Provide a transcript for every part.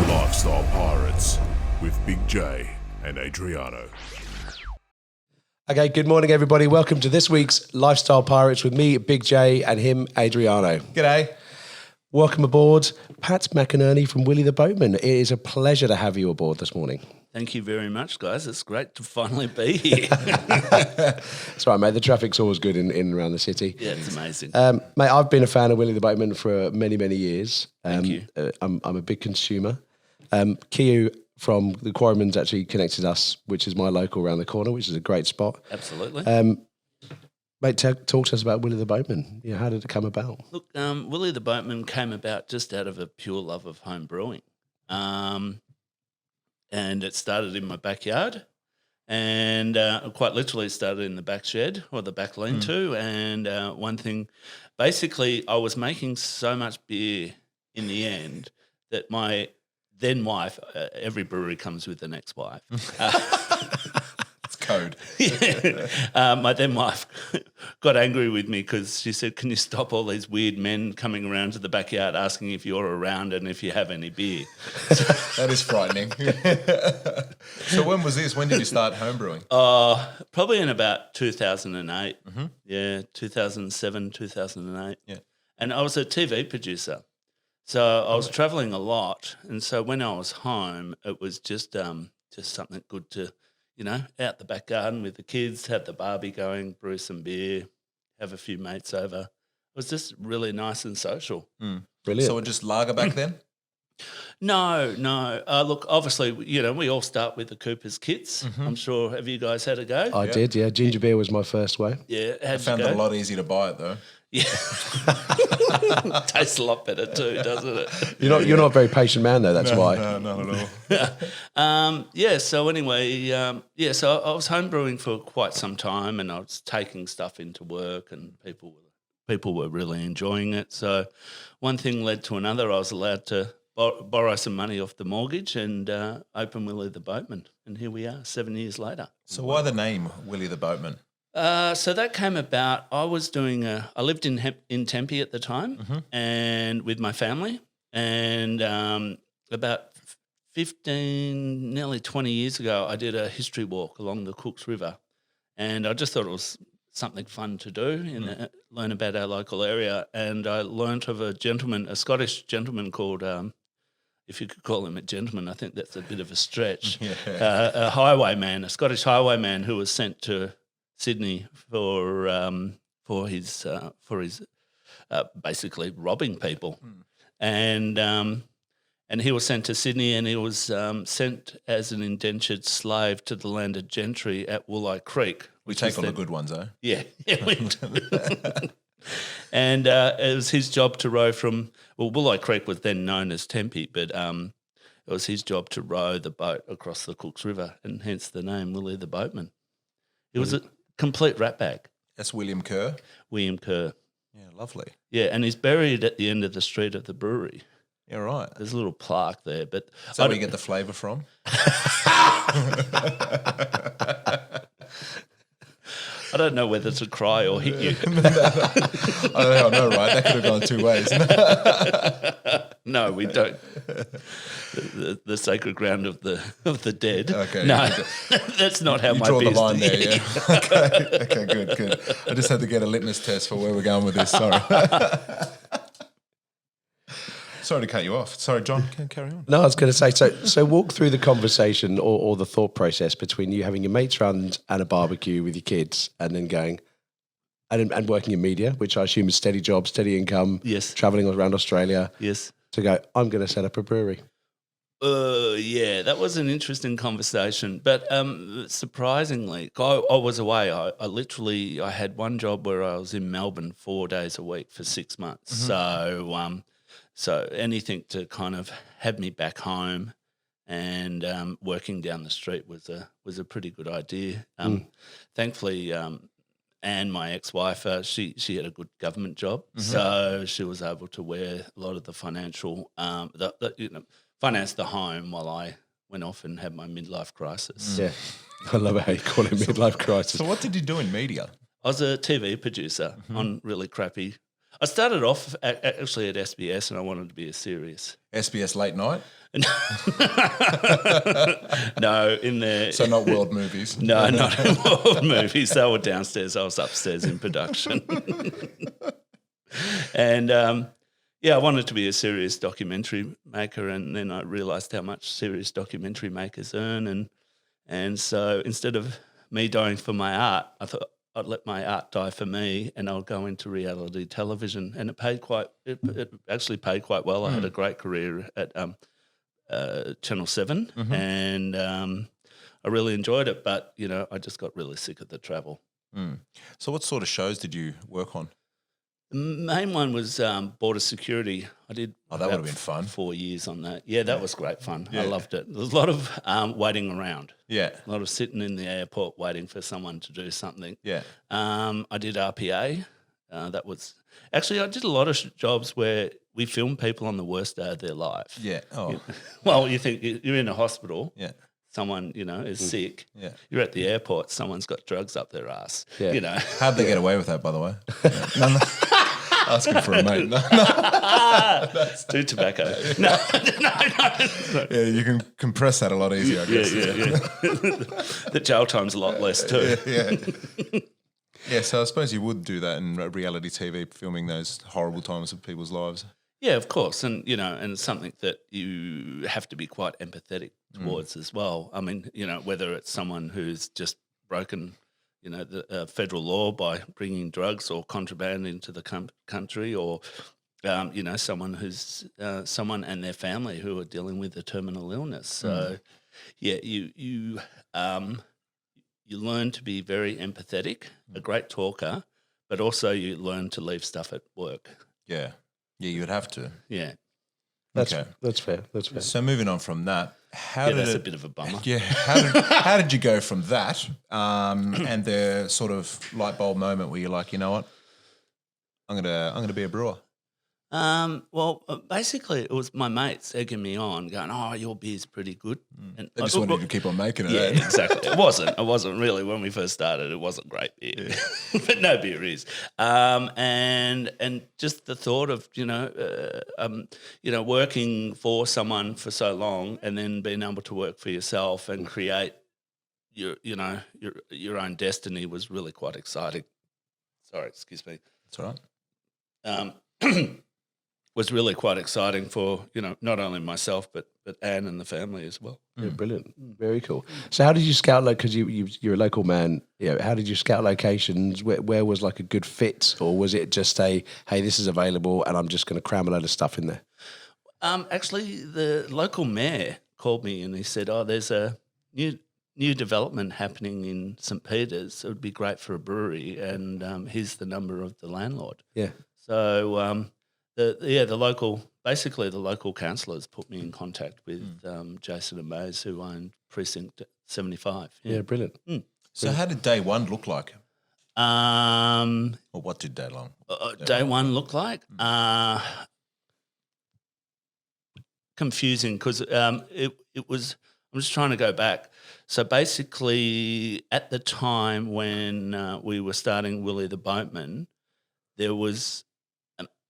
Lifestyle Pirates with Big J and Adriano. Okay, good morning, everybody. Welcome to this week's Lifestyle Pirates with me, Big J, and him, Adriano. G'day. Welcome aboard, Pat McInerney from Willie The Boatman. It is a pleasure to have you aboard this morning. Thank you very much, guys. It's great to finally be here. That's right, mate. The traffic's always good in and around the city. Yeah, it's amazing. Mate, I've been a fan of Willie The Boatman for many, many years. Thank you. I'm a big consumer. Kiyu from the Quarryman's actually connected us, which is my local around the corner, which is a great spot. Absolutely. Mate, talk to us about Willie The Boatman. Yeah, how did it come about? Look, Willie the Boatman came about just out of a pure love of home brewing. And it started in my backyard and quite literally started in the back shed or the back lean-to. And one thing, basically I was making so much beer in the end that my then wife, every brewery comes with an ex-wife. Code. My then wife got angry with me because she said, "Can you stop all these weird men coming around to the backyard asking if you're around and if you have any beer?" That is frightening. So when was this? When did you start homebrewing? Probably in about 2008. Mm-hmm. Yeah, 2007, 2008. Yeah. And I was a TV producer. So I was travelling a lot. And so when I was home, it was just something good to, out the back garden with the kids, have the barbie going, brew some beer, have a few mates over. It was just really nice and social. Brilliant. So it just lager back then? No. Look, obviously, we all start with the Cooper's kits. Mm-hmm. I'm sure. Have you guys had a go? I did, yeah. Ginger beer was my first way. Yeah. I found it a lot easier to buy it, though. Yeah. Tastes a lot better too, doesn't it? You're not a very patient man, though, that's why. No, not at all. So anyway, so I was homebrewing for quite some time and I was taking stuff into work and people were really enjoying it. So one thing led to another. I was allowed to borrow some money off the mortgage and open Willie the Boatman. And here we are 7 years later. So why the name Willie the Boatman? So that came about. I was I lived in Tempe at the time, and with my family, and about 15, nearly 20 years ago, I did a history walk along the Cooks River, and I just thought it was something fun to do, learn about our local area, and I learnt of a Scottish gentleman called. If you could call him a gentleman, I think that's a bit of a stretch. A Scottish highwayman who was sent to Sydney for his basically robbing people, and he was sent to Sydney and he was sent as an indentured slave to the landed gentry at Woolli Creek. We take all the good ones, eh? Yeah, we do. And it was his job to row from. Well, Woolli Creek was then known as Tempe, but it was his job to row the boat across the Cooks River, and hence the name Willie the Boatman. It was a complete ratbag. That's William Kerr? William Kerr. Yeah, lovely. Yeah, and he's buried at the end of the street of the brewery. Yeah, right. There's a little plaque there. But is that where you get the flavour from? I don't know whether to cry or hit you. I know, right? That could have gone two ways. No, we don't. The sacred ground of the dead. Okay. No, that's not how you my draw the beer's line there, yeah. Okay, good. I just had to get a litmus test for where we're going with this. Sorry. Sorry to cut you off. Sorry, John, carry on. No, I was going to say, so walk through the conversation or the thought process between you having your mates round and a barbecue with your kids and then going and working in media, which I assume is steady job, steady income, yes, travelling around Australia, yes, to go, I'm going to set up a brewery. Yeah, that was an interesting conversation. But surprisingly, I was away. I had one job where I was in Melbourne 4 days a week for 6 months. Mm-hmm. So anything to kind of have me back home and working down the street was a pretty good idea. Thankfully, Anne, my ex-wife, she had a good government job, so she was able to wear a lot of the financial, finance the home while I went off and had my midlife crisis. Yeah, I love how you call it midlife crisis. So what did you do in media? I was a TV producer on really crappy. I started off actually at SBS, and I wanted to be a serious. SBS Late Night? No, in the So not world movies. no, not in world movies. They were downstairs. I was upstairs in production, and I wanted to be a serious documentary maker, and then I realised how much serious documentary makers earn, and so instead of me dying for my art, I thought I'd let my art die for me, and I'll go into reality television, and it actually paid quite well. I had a great career at Channel 7, and I really enjoyed it, but I just got really sick of the travel. So what sort of shows did you work on? The main one was border security. I did. Oh, that would have been fun. 4 years on that. Yeah, that was great fun. I loved it. There was a lot of waiting around. Yeah. A lot of sitting in the airport waiting for someone to do something. Yeah. I did RPA. That was actually, I did a lot of jobs where we filmed people on the worst day of their life. Yeah. Oh. Well, you think you're in a hospital. Yeah. Someone, is sick. Yeah. You're at the airport. Someone's got drugs up their ass. Yeah. How'd they get away with that, by the way? No. Asking for a mate. No. Do tobacco. No. Yeah, you can compress that a lot easier, I guess. Yeah. The jail time's a lot less too. Yeah. Yeah, so I suppose you would do that in reality TV, filming those horrible times of people's lives. Yeah, of course, and and it's something that you have to be quite empathetic towards as well. I mean, whether it's someone who's just broken, the federal law by bringing drugs or contraband into the country, or someone who's someone and their family who are dealing with a terminal illness. So, you learn to be very empathetic, a great talker, but also you learn to leave stuff at work. Yeah. Yeah, you would have to. Yeah. That's fair. So moving on from that, That's a bit of a bummer. Yeah, how did you go from that and the sort of light bulb moment where you're like, you know what, I'm gonna be a brewer? Well, basically, it was my mates egging me on, going, "Oh, your beer's pretty good." And They just wanted you to keep on making it. Yeah, eh? exactly. It wasn't really when we first started. It wasn't great beer, but no beer is. And just the thought of working for someone for so long, and then being able to work for yourself and create your own destiny was really quite exciting. Sorry, excuse me. That's all right. Was really quite exciting for not only myself but Anne and the family as well. Yeah, brilliant, very cool. So, how did you scout? Because you're a local man. How did you scout locations? Where was like a good fit, or was it just hey, this is available, and I'm just going to cram a load of stuff in there? Actually, the local mayor called me and he said, "Oh, there's a new development happening in St. Peter's. It would be great for a brewery, and here's the number of the landlord." Yeah. So the local councillors put me in contact with Jason and Mays, who owned Precinct 75. Yeah, brilliant. So how did day one look like? Or what did day one look like? Confusing because it was. I'm just trying to go back. So basically, at the time when we were starting Willie the Boatman, there was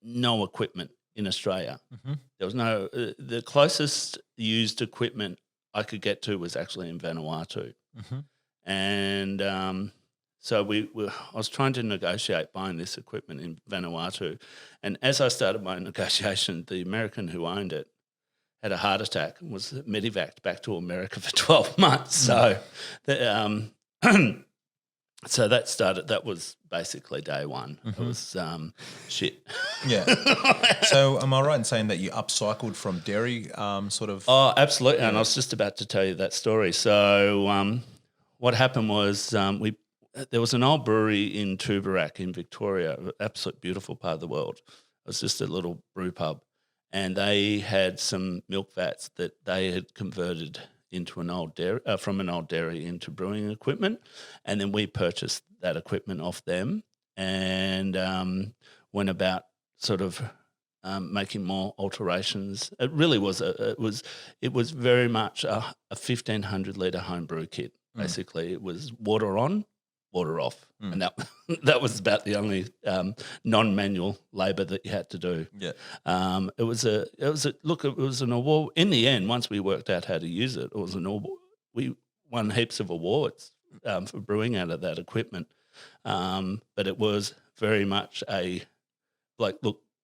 no equipment in Australia. Mm-hmm. There was no the closest used equipment I could get to was actually in Vanuatu, and so I was trying to negotiate buying this equipment in Vanuatu, and as I started my negotiation, the American who owned it had a heart attack and was medevaced back to America for 12 months. So, so that was basically day one. It was shit. Yeah. So am I right in saying that you upcycled from dairy sort of? Oh, absolutely. And I was just about to tell you that story. So what happened was there was an old brewery in Tubarak in Victoria, an absolute beautiful part of the world. It was just a little brew pub. And they had some milk vats that they had converted into an old dairy, from an old dairy into brewing equipment, and then we purchased that equipment off them and went about sort of making more alterations. It really was it was very much a 1,500 litre home brew kit. Basically, it was water on, order off, and that that was about the only non-manual labour that you had to do. Yeah. It was an award. In the end, once we worked out how to use it, it was an award. We won heaps of awards for brewing out of that equipment, but it was very much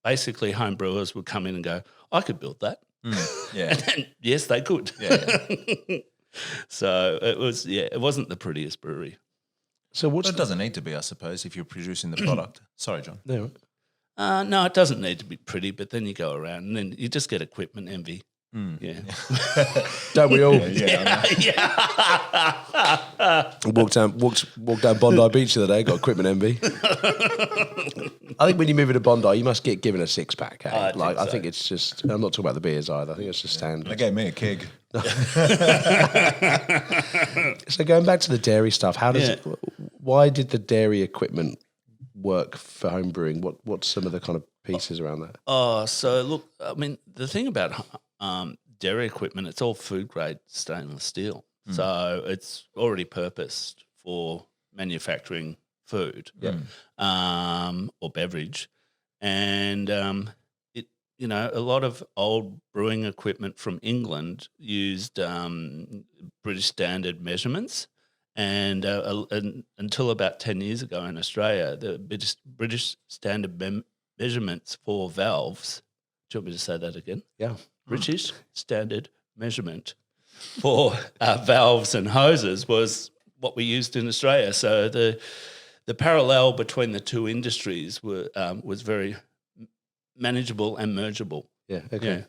basically home brewers would come in and go, I could build that. Yeah. And then, yes, they could. Yeah. So it wasn't the prettiest brewery. So Well, it doesn't need to be, I suppose, if you're producing the product. Sorry, John. no, No, it doesn't need to be pretty, but then you go around and then you just get equipment envy. Yeah. don't we all? Yeah. Walked down Bondi Beach the other day, got equipment envy. I think when you move into Bondi, you must get given a 6-pack. Hey? I think it's just. I'm not talking about the beers either. I think it's just They standard. gave me a keg. So going back to the dairy stuff, why did the dairy equipment work for home brewing? What's some of the kind of pieces around that? Oh, so look, I mean, the thing about dairy equipment, it's all food grade stainless steel. So it's already purposed for manufacturing food or beverage. And a lot of old brewing equipment from England used British standard measurements. And until about 10 years ago in Australia, the British standard measurements for valves. Do you want me to say that again? Yeah. British standard measurement for valves and hoses was what we used in Australia. So the parallel between the two industries was very manageable and mergeable. Yeah. Okay. Yeah,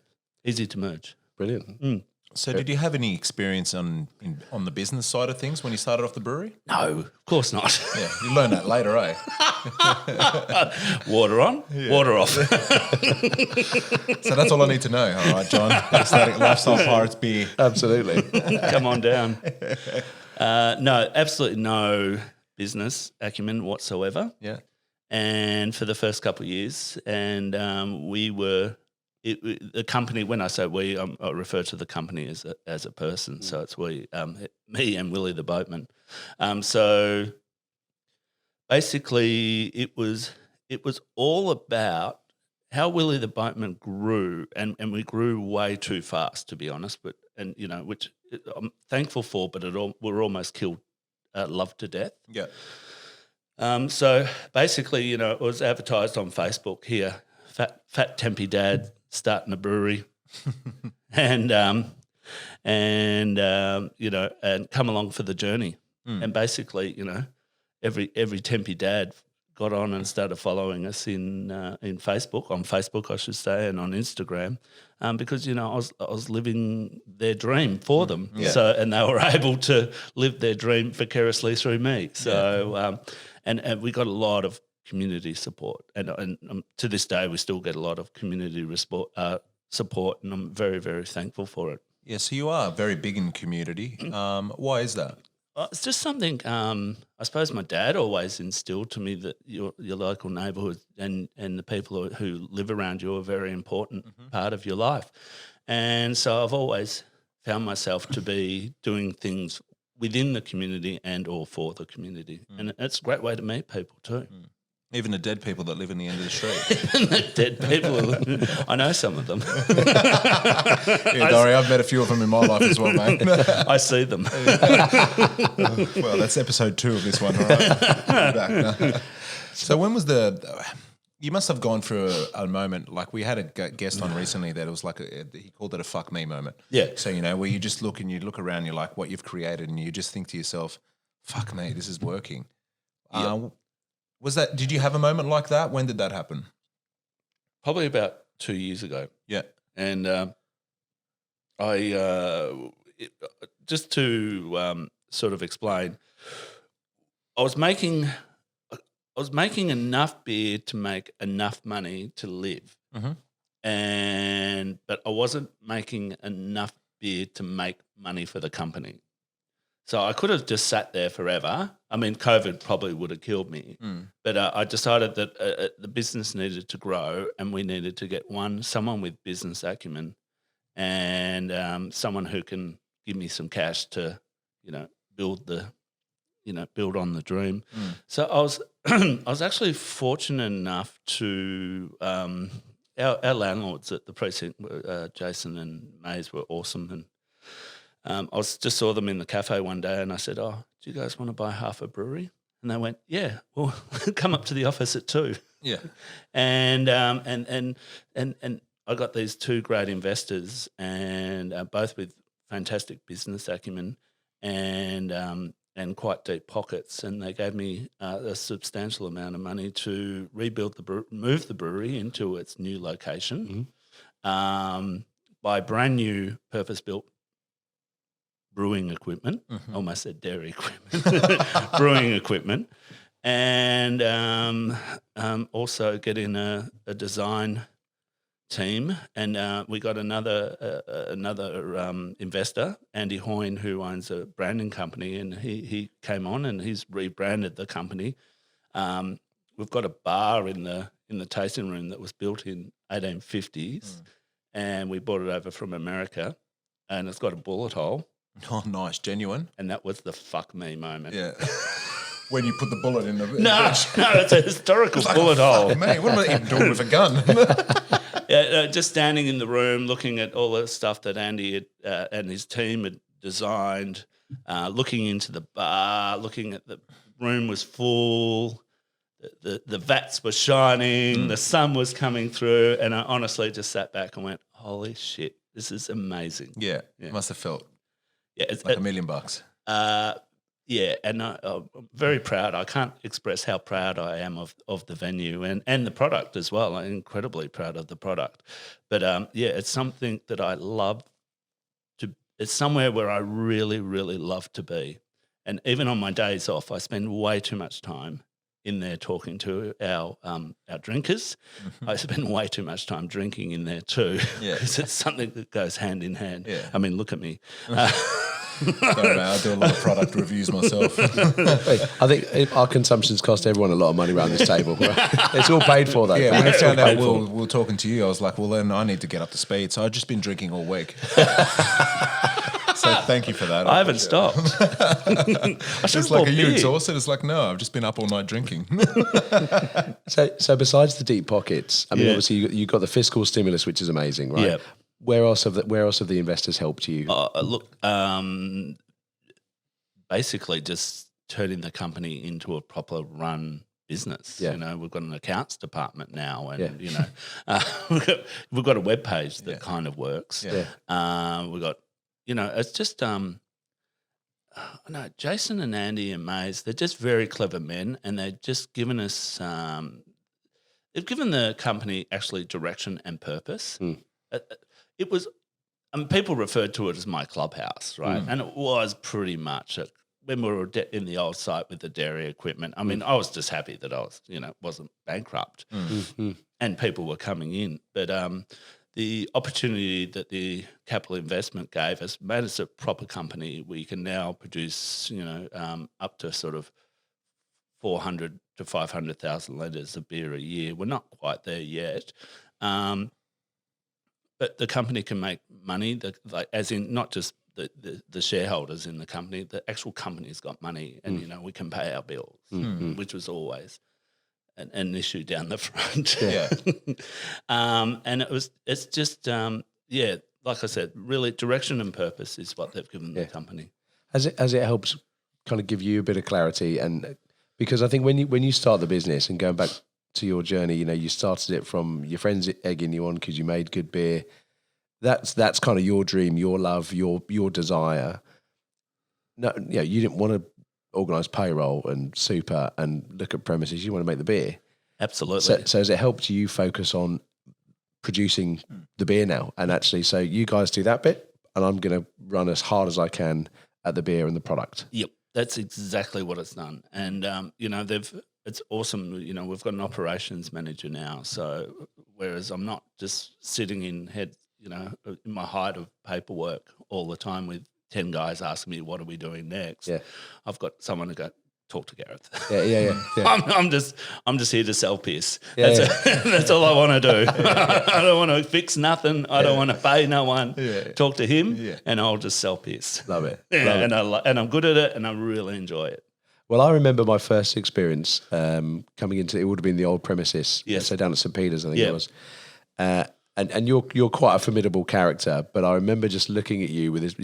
easy to merge. Brilliant. So did you have any experience on the business side of things when you started off the brewery? No, of course not. Yeah, you learned that later, eh? Water on, water off. So that's all I need to know. All right, John. Lifestyle Pirates beer. Absolutely. Come on down. No, absolutely no business acumen whatsoever. Yeah. And for the first couple of years, and we were the company. When I say we, I refer to the company as a person. So it's we, me, and Willie the Boatman. So basically, it was all about how Willie the Boatman grew, and we grew way too fast, to be honest. But which I'm thankful for, but we're almost killed, loved to death. Yeah. So basically, it was advertised on Facebook here, fat tempy dad starting a brewery, and come along for the journey. And basically, every tempy dad got on and started following us in Facebook, on Facebook, I should say, and on Instagram, because I was living their dream for them. Yeah. So, and they were able to live their dream vicariously through me. So, and we got a lot of community support, and to this day we still get a lot of community support, and I'm very, very thankful for it. Yeah, so you are very big in community. Why is that? It's just something I suppose my dad always instilled to me, that your local neighbourhood and the people who live around you are a very important part of your life. And so I've always found myself to be doing things within the community and or for the community. And it's a great way to meet people too. Even the dead people that live in the end of the street. The dead people, I know some of them. Yeah, Dory, I've met a few of them in my life as well, mate. I see them. Well, that's episode 2 of this one. All right. Back now. So when was you must have gone through a moment, like we had a guest on recently that it was like, he called it a fuck me moment. Yeah. So, where you just look and you look around, you're like what you've created, and you just think to yourself, fuck me, this is working. Yeah. Did you have a moment like that? When did that happen? Probably about 2 years ago. Yeah. And just to sort of explain, I was making enough beer to make enough money to live, but I wasn't making enough beer to make money for the company. So I could have just sat there forever. I mean, COVID probably would have killed me. But I decided that the business needed to grow, and we needed to get someone with business acumen, and someone who can give me some cash to, build the build on the dream. So I was I was actually fortunate enough to our landlords at the precinct, Jason and Mays, were awesome, and I just saw them in the cafe one day, and I said, "Oh, do you guys want to buy half a brewery?" And they went, "Yeah, well, come up to the office at 2:00." Yeah. And I got these two great investors, and both with fantastic business acumen and quite deep pockets, and they gave me a substantial amount of money to rebuild move the brewery into its new location, buy brand new purpose-built brewing equipment. Almost said dairy equipment, brewing equipment, and also get in a design team, and we got another investor, Andy Hoyne, who owns a branding company, and he came on and he's rebranded the company. We've got a bar in the tasting room that was built in 1850s, and we brought it over from America, and it's got a bullet hole. Oh, nice, genuine. And that was the fuck me moment. Yeah. When you put the bullet in the no, it's a historical bullet hole. Man, what am I even doing with a gun? Just standing in the room, looking at all the stuff that Andy and his team had designed, looking into the bar, looking at the room was full, the vats were shining, the sun was coming through, and I honestly just sat back and went, "Holy shit, this is amazing." Yeah. Must have felt it's like $1 million bucks. Yeah, and I'm very proud. I can't express how proud I am of the venue and the product as well. I'm incredibly proud of the product. But, it's something that I love it's somewhere where I really, really love to be. And even on my days off, I spend way too much time in there talking to our drinkers. I spend way too much time drinking in there too, because it's something that goes hand in hand. Yeah. I mean, look at me. Sorry, man, I do a lot of product reviews myself. I think our consumptions cost everyone a lot of money around this table. It's all paid for, though. Yeah, when I It's all found out paid we for. were talking to you, I was like, well, then I need to get up to speed. So I've just been drinking all week. So thank you for that. I haven't stopped. I should It's have like, bought are you beer. exhausted? It's like, no, I've just been up all night drinking. So besides the deep pockets, I mean, Yeah. obviously you got the fiscal stimulus, which is amazing, right? Yeah. Where else have the investors helped you? Look, basically just turning the company into a proper run business. Yeah. You know, we've got an accounts department now, and Yeah. we've got a web page that kind of works. Yeah. We've got, it's just no, Jason and Andy and Mays, they're just very clever men, and they've just given us they've given the company actually direction and purpose. It was, people referred to it as my clubhouse, right? And it was pretty much when we were in the old site with the dairy equipment. I mean, I was just happy that I was, wasn't bankrupt, and people were coming in. But the opportunity that the capital investment gave us made us a proper company. We can now produce, up to sort of 400 to 500,000 litres of beer a year. We're not quite there yet. But the company can make money, as in not just the shareholders in the company, the actual company's got money, and we can pay our bills, which was always an issue down the front. Yeah. And it's just like I said, really direction and purpose is what they've given the company. Has it helped kind of give you a bit of clarity? And because I think when you start the business and going back to your journey, you started it from your friends egging you on because you made good beer. That's kind of your dream, your love, your desire. No, you didn't want to organise payroll and super and look at premises. You want to make the beer. Absolutely. So has it helped you focus on producing the beer now? And actually, so you guys do that bit, and I'm going to run as hard as I can at the beer and the product. Yep, that's exactly what it's done. And it's awesome. We've got an operations manager now. So whereas I'm not just sitting in my height of paperwork all the time with 10 guys asking me, what are we doing next? Yeah. I've got someone to go, talk to Gareth. Yeah. I'm just here to sell piss. Yeah, That's all I want to do. I don't want to fix nothing. I don't want to pay no one. Yeah. Talk to him, and I'll just sell piss. Love it. Yeah, and I'm good at it, and I really enjoy it. Well, I remember my first experience coming into it would have been the old premises, Yes. so down at St Peter's, I think Yeah. it was. And you're quite a formidable character, but I remember just looking at you with this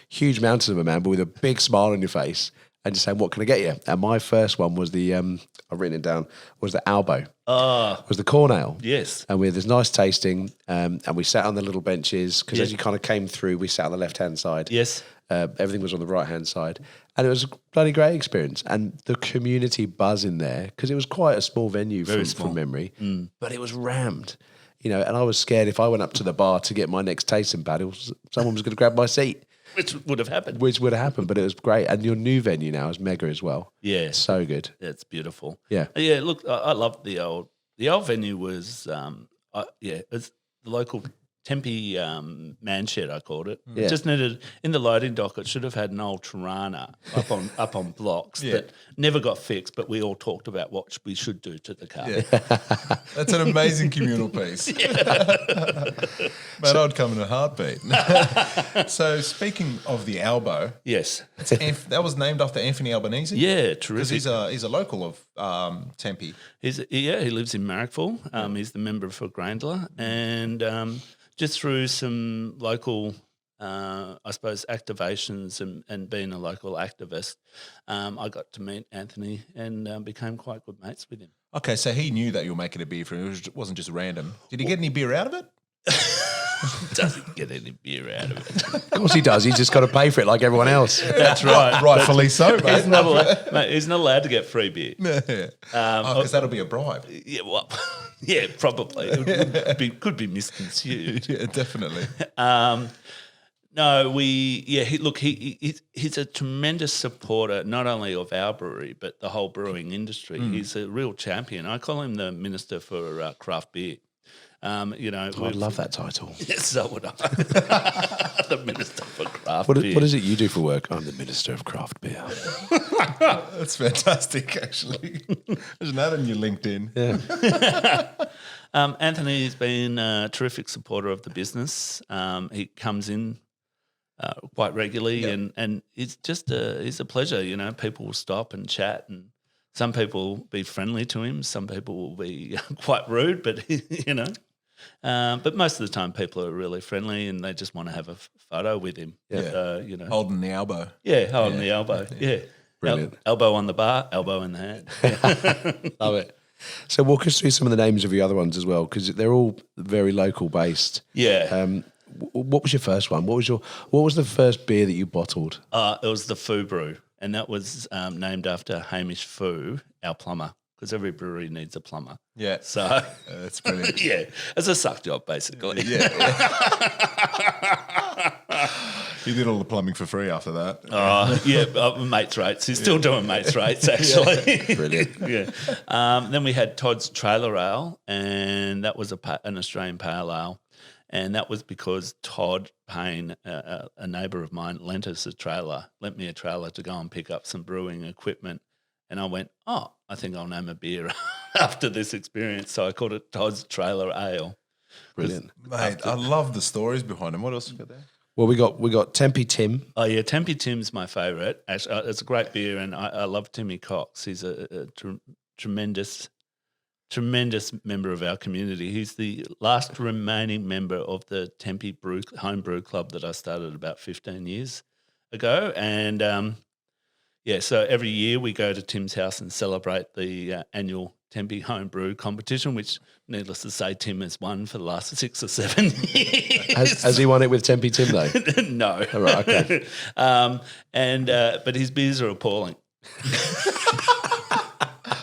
huge mountain of a man, but with a big smile on your face, and just saying, "What can I get you?" And my first one was the I've written it down, was the Albo, was the corn ale. Yes. And we had this nice tasting, and we sat on the little benches because as you kind of came through, we sat on the left hand side. Yes. Everything was on the right hand side, and it was a bloody great experience. And the community buzz in there, because it was quite a small venue from memory, but it was rammed, you know. And I was scared if I went up to the bar to get my next tasting pad, someone was going to grab my seat, Which would have happened. which would have happened. But it was great, and your new venue now is mega as well. Yeah. So good. It's beautiful. Yeah. Yeah, look, I loved the old venue was it's the local Tempe man shed, I called it. Yeah. It just needed, in the loading dock, it should have had an old Tirana up on blocks that never got fixed, but we all talked about what we should do to the car. Yeah. That's an amazing communal piece. Man, I'd come in a heartbeat. So speaking of the Albo, Yes. that was named after Anthony Albanese? Yeah, Because terrific. he's a local of Tempe. He lives in Marrickville. He's the member for Grandler, and just through some local, I suppose, activations and being a local activist, I got to meet Anthony and became quite good mates with him. Okay, so he knew that you were making a beer for him. It wasn't just random. Did he get any beer out of it? Doesn't get any beer out of it. Of course he does. He's just got to pay for it like everyone else. That's right. Rightfully so, mate. He's not allowed to get free beer. Because that'll be a bribe. Yeah, well, yeah, probably. It could be misconstrued. Yeah, definitely. No, he's a tremendous supporter, not only of our brewery, but the whole brewing industry. He's a real champion. I call him the Minister for Craft Beer. I love that title. Yes, so would I. The Minister for Craft What Beer. is it you do for work? I'm the Minister of Craft Beer. That's fantastic, actually. Imagine that on your LinkedIn. Yeah. Anthony's been a terrific supporter of the business. He comes in quite regularly, and it's just it's a pleasure. You know, people will stop and chat, and some people will be friendly to him. Some people will be quite rude, but you know. But most of the time, people are really friendly, and they just want to have a photo with him. Yeah. You know, Holding the elbow. holding the elbow. Yeah, Brilliant. Elbow on the bar, elbow in the hand. Love it. So walk us through some of the names of your other ones as well, because they're all very local based. Yeah. What was your first one? What was the first beer that you bottled? It was the Foo Brew, and that was named after Hamish Foo, our plumber, because every brewery needs a plumber. Yeah. So, That's brilliant. yeah, it's a suck job, basically. Yeah. He did all the plumbing for free after that. Mates rates. He's still doing mates rates, actually. Brilliant. Yeah. Then we had Todd's Trailer Ale, and that was an Australian pale ale. And that was because Todd Payne, a neighbour of mine, lent me a trailer to go and pick up some brewing equipment. And I went, I think I'll name a beer after this experience. So I called it Todd's Trailer Ale. Brilliant. Mate, I love the stories behind him. What else you got there? Well, we got Tempe Tim. Oh, yeah, Tempe Tim's my favourite. Actually, it's a great beer, and I love Timmy Cox. He's a tremendous member of our community. He's the last remaining member of the Tempe Homebrew Club that I started about 15 years ago. And, so every year we go to Tim's house and celebrate the annual Tempe Homebrew competition, which, needless to say, Tim has won for the last 6 or 7 years. Has he won it with Tempe Tim though? No. All right, okay. But his beers are appalling.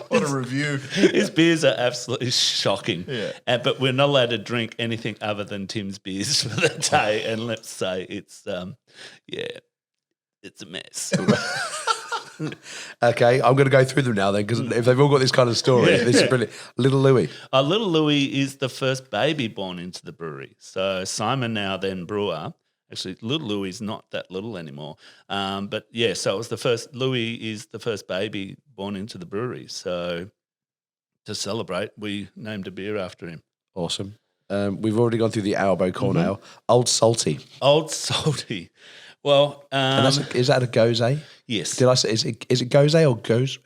What a review. His beers are absolutely shocking. Yeah. But we're not allowed to drink anything other than Tim's beers for the day. And let's say it's a mess. Okay, I'm going to go through them now then, because if they've all got this kind of story, this is brilliant. Little Louie. Little Louie is the first baby born into the brewery. So Simon, now then brewer, actually Little Louie is not that little anymore. So it was the first. Louie is the first baby born into the brewery. So to celebrate, we named a beer after him. Awesome. We've already gone through the Albo Corn Ale. Old Salty. Old Salty. Well, And is that a gose? yes. Did I say is it gose or goes?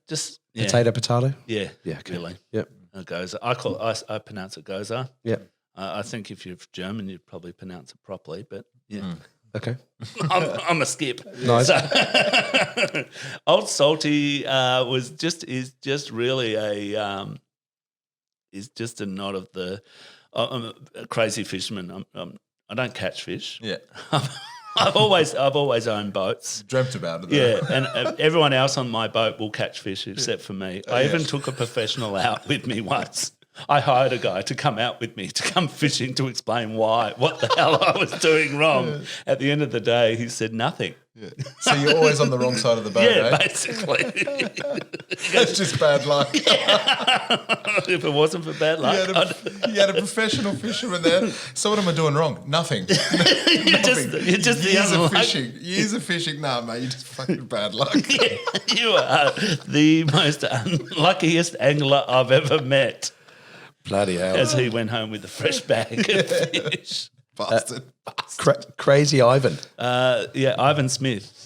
Just Potato. Yeah, Yeah, okay. really. Yep. A goza. I pronounce it goza. Yep. I think if you're German, you'd probably pronounce it properly, but yeah. Okay. I'm a skip. Nice. So, Old Salty is just really is just a nod of the. I'm a crazy fisherman. I don't catch fish. Yeah. I've always owned boats. Dreamt about it, though. Yeah, and everyone else on my boat will catch fish except for me. I even took a professional out with me once. I hired a guy to come out with me to come fishing to explain what the hell I was doing wrong. Yeah. At the end of the day, he said nothing. Yeah. So you're always on the wrong side of the boat, yeah, eh? basically. That's just bad luck. If it wasn't for bad luck. You had a professional fisherman there. So what am I doing wrong? Nothing. You're just years of fishing. Years of fishing. Nah, mate, you're just fucking bad luck. Yeah, you are the most unluckiest angler I've ever met. Bloody hell. As he went home with a fresh bag of fish. Bastard. Crazy Ivan. Ivan Smith.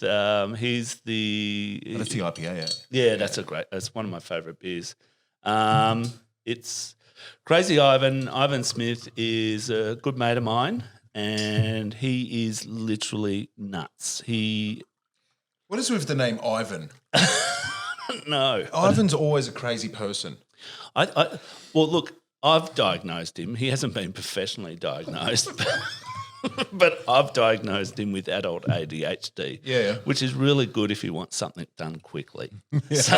He's the... That's the IPA, Yeah, that's one of my favourite beers. It's Crazy Ivan. Ivan Smith is a good mate of mine, and he is literally nuts. What is with the name Ivan? No. Ivan's always a crazy person. Well, look, I've diagnosed him. He hasn't been professionally diagnosed, but I've diagnosed him with adult ADHD, yeah. which is really good if you want something done quickly. So,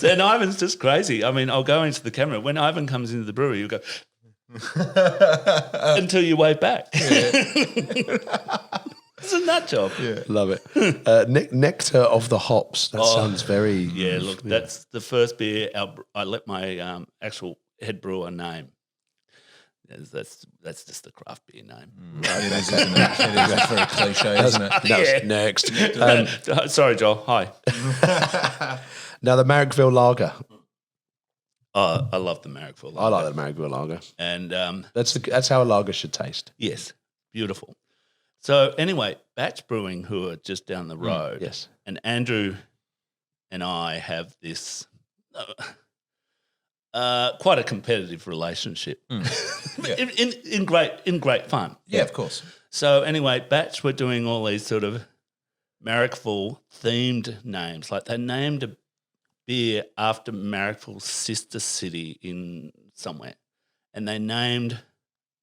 and Ivan's just crazy. I mean, I'll go into the camera. When Ivan comes into the brewery, you go until you wave back. Yeah. It's a nut job. Yeah. Love it. Nectar of the Hops. That sounds very... Yeah, look, that's the first beer I let my actual head brewer name. That's just the craft beer name. It is very cliche, isn't it? Next. Sorry, Joel. Hi. Now, the Marrickville Lager. I love the Marrickville Lager. I like the Marrickville Lager. And that's how a lager should taste. Yes, beautiful. So anyway, Batch Brewing, who are just down the road, yes, and Andrew and I have this quite a competitive relationship in great fun. Yeah, of course. So anyway, Batch were doing all these sort of Marrickville themed names, like they named a beer after Marrickville's sister city in somewhere, and they named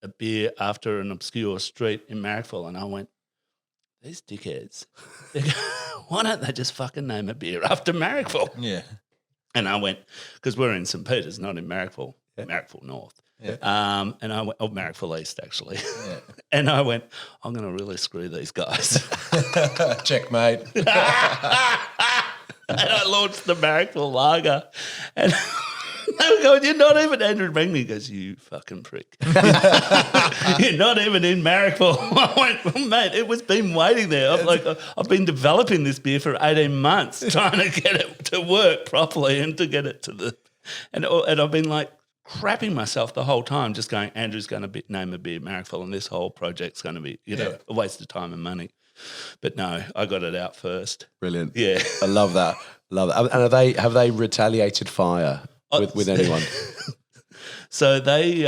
a beer after an obscure street in Marrickville, and I went, these dickheads, why don't they just fucking name a beer after Marrickville? Yeah. And I went, because we're in St. Peter's, not in Marrickville, Marrickville North. Yeah. And I went, Marrickville East, actually. Yeah. And I went, I'm going to really screw these guys. Checkmate. And I launched the Marrickville Lager, and they were going, you're not even Andrew Mengney. He goes, you fucking prick. You're not even in Marrickville. I went, well, mate, it was been waiting there. I've been developing this beer for 18 months, trying to get it to work properly and to get it to the... And I've been like crapping myself the whole time, just going, Andrew's going to name a beer Marrickville, and this whole project's going to be, a waste of time and money. But no, I got it out first. Brilliant. Yeah. I love that. And have they retaliated fire with anyone? So they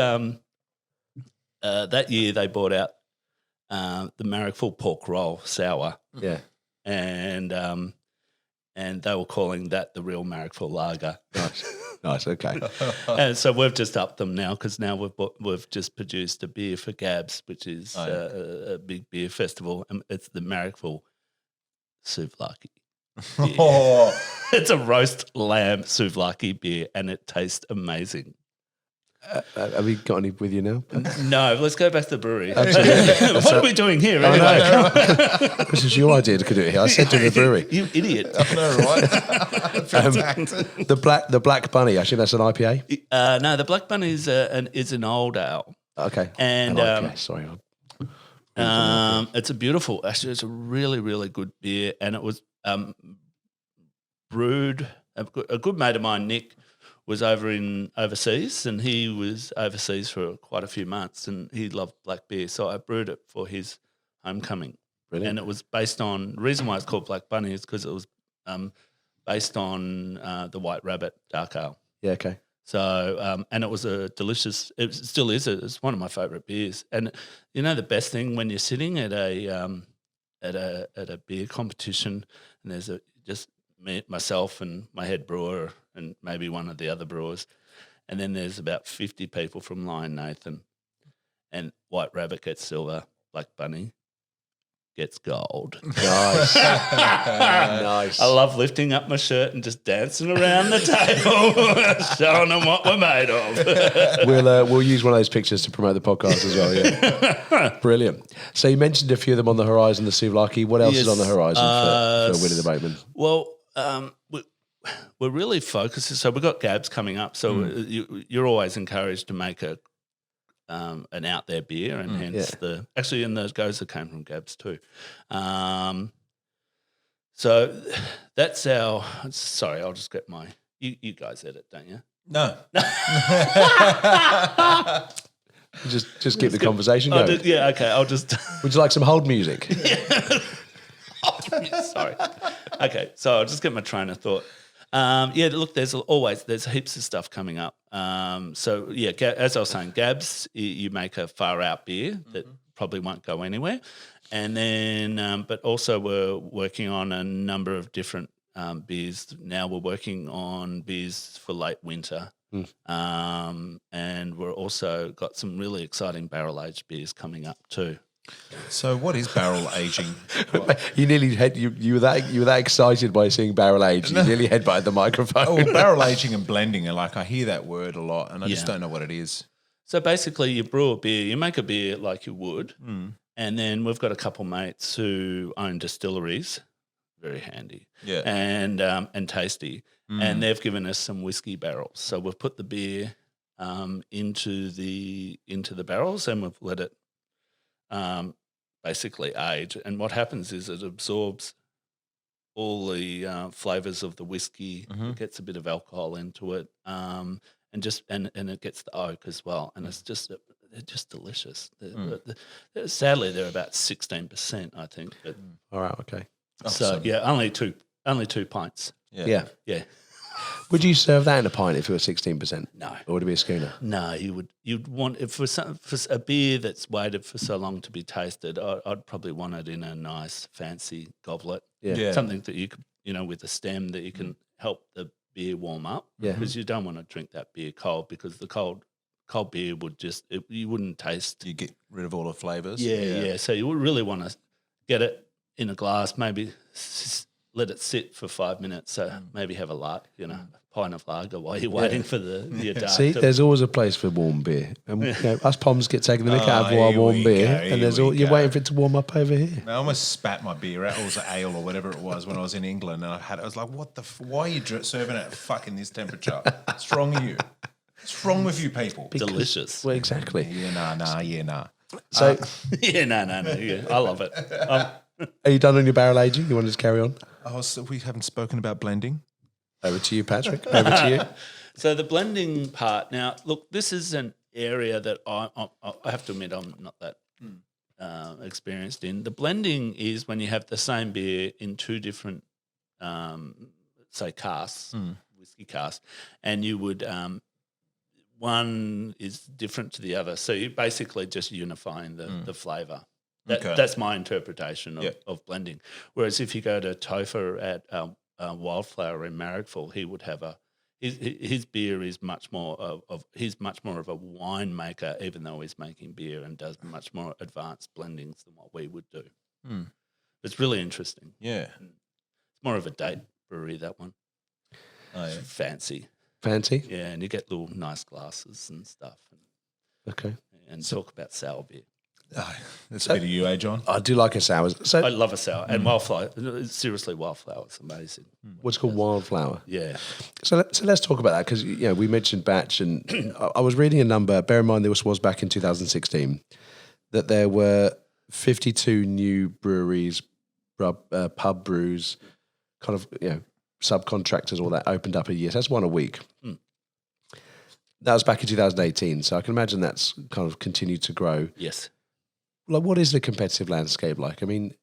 that year they brought out the Marrickville pork roll sour. Yeah. And they were calling that the real Marrickville Lager. Nice, okay. And so we've just upped them now, because now we've just produced a beer for Gabs, which is a big beer festival. And it's the Marrickville Souvlaki. Yeah. It's a roast lamb souvlaki beer, and it tastes amazing. Have you got any with you now? No, let's go back to the brewery. What are we doing here anyway? This is your idea to do it here. I said to the brewery. You idiot. I know, right? The Black Bunny, actually, that's an IPA? No, the Black Bunny is an old ale. Okay. And sorry. it's a really, really good beer, and it was brewed. A good mate of mine, Nick, was overseas, and he was overseas for quite a few months, and he loved black beer. So I brewed it for his homecoming. Brilliant. And it was based on, the reason why it's called Black Bunny is because it was based on the White Rabbit Dark Ale. Yeah, okay. So, and it was a delicious, it still is, it's one of my favourite beers. And you know the best thing when you're sitting at a beer competition and there's just me, myself and my head brewer and maybe one of the other brewers, and then there's about 50 people from Lion Nathan, and White Rabbit gets silver, Black Bunny gets gold. Nice. Nice. I love lifting up my shirt and just dancing around the table, showing them what we're made of. We'll use one of those pictures to promote the podcast as well. Yeah, brilliant. So you mentioned a few of them on the horizon. The souvlaki. What else is on the horizon for Willie the Boatman? Well, we're really focused. So we've got Gabs coming up. So you're always encouraged to make an out there beer, and hence and those Goza came from Gabs too. So that's our. Sorry, I'll just get my. You guys edit, don't you? No. Just keep the conversation going. Okay. I'll just. Would you like some hold music? Sorry. Okay, so I'll just get my train of thought. Look, there's heaps of stuff coming up. As I was saying, Gabs, you make a far out beer that probably won't go anywhere, and then but also we're working on a number of different beers. Now we're working on beers for late winter, and we're also got some really exciting barrel aged beers coming up too. So what is barrel aging? You nearly you were that excited by seeing barrel age. You nearly headbutted the microphone. Oh, barrel aging and blending are I hear that word a lot, and I just don't know what it is. So basically, you brew a beer, you make a beer like you would, and then we've got a couple mates who own distilleries, very handy, and tasty, and they've given us some whiskey barrels. So we've put the beer into the barrels, and we've let it. Basically age, and what happens is it absorbs all the flavours of the whiskey. It gets a bit of alcohol into it, and it gets the oak as well, and they're just delicious. Sadly, they're about 16%, I think. But, all right, okay. So only two pints. Yeah. Would Yeah. you serve that in a pint if it was 16%? No. Or would it be a schooner? No, you'd want it for a beer that's waited for so long to be tasted. I'd probably want it in a nice fancy goblet. Yeah. Something that you could, with a stem that you can help the beer warm up. Yeah. Because you don't want to drink that beer cold, because the cold beer would you wouldn't taste. You get rid of all the flavours. Yeah. So you would really want to get it in a glass, maybe let it sit for 5 minutes. So maybe have a pint of lager while you're waiting for your dark. See, there's always a place for warm beer. And us Poms get taken the mick out of our warm beer, and you're waiting for it to warm up over here. I almost spat my beer out, or it was ale or whatever it was when I was in England, and I was like, "What why are you serving it at fucking this temperature? What's wrong with you? What's wrong with you people?" Delicious. Well, exactly. Nah. So, no. I love it. are you done on your barrel aging? You want to just carry on? We haven't spoken about blending. Over to you, Patrick. Over to you. So the blending part. Now, look, this is an area that I have to admit I'm not that experienced in. The blending is when you have the same beer in two different, say, casks, whiskey casks, and you would one is different to the other. So you're basically just unifying the flavour. That's my interpretation of blending. Whereas if you go to Topher at Wildflower in Marrickville, he would have his beer is much more he's much more of a winemaker, even though he's making beer, and does much more advanced blendings than what we would do. It's really interesting. Yeah, it's more of a date brewery, that one. Oh, yeah. Fancy, Yeah, and you get little nice glasses and stuff. Okay, and talk about sour beer. Oh, that's a bit of you, John? I do like a sour. So I love a sour. And Wildflower, seriously, Wildflower is amazing. What's called Wildflower? Yeah. So let's talk about that, because we mentioned batch, and I was reading a number. Bear in mind, this was back in 2016, that there were 52 new breweries, pub brews, kind of subcontractors, all that opened up a year. So that's one a week. That was back in 2018, so I can imagine that's kind of continued to grow. Yes. Like, what is the competitive landscape like? I mean,